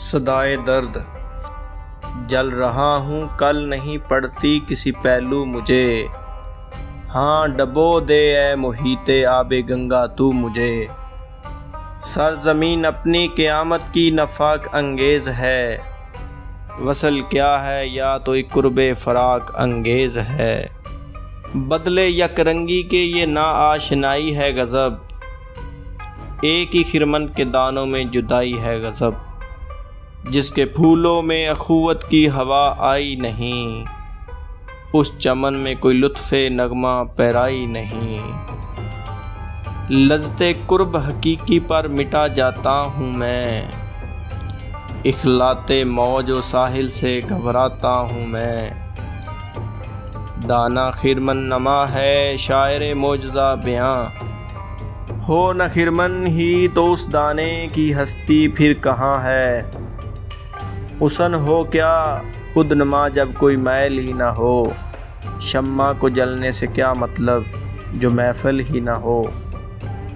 सदाए दर्द जल रहा हूँ, कल नहीं पड़ती किसी पहलू मुझे। हाँ डबो दे ए मोहिते आबे गंगा तू मुझे। सरज़मीन अपनी क़यामत की नफाक अंगेज़ है। वसल क्या है या तो एक कुर्बे फ़राक अंगेज़ है। बदले यकरंगी के ये ना आशनाई है गज़ब। एक ही खिरमन के दानों में जुदाई है गज़ब। जिसके फूलों में अखुवत की हवा आई नहीं, उस चमन में कोई लुत्फ़े नगमा पैराई नहीं। लज़्ज़ते कुर्ब हकीकी पर मिटा जाता हूँ मैं, इखलाते मौज व साहिल से घबराता हूँ मैं। दाना खिरमन नमा है शायर मौजज़ा बयां, हो न खिरमन ही तो उस दाने की हस्ती फिर कहाँ है। हुस्न हो क्या खुद नमा जब कोई मैल ही ना हो। शम्मा को जलने से क्या मतलब जो महफिल ही ना हो।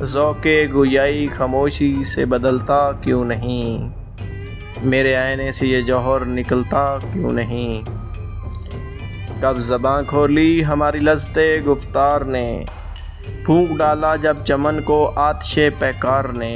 ज़ौक़े गुयाई खामोशी से बदलता क्यों नहीं, मेरे आईने से ये जौहर निकलता क्यों नहीं। कब ज़बां खोली हमारी लज़्ज़ते गुफ्तार ने, फूंक डाला जब चमन को आतिशे पैकार ने।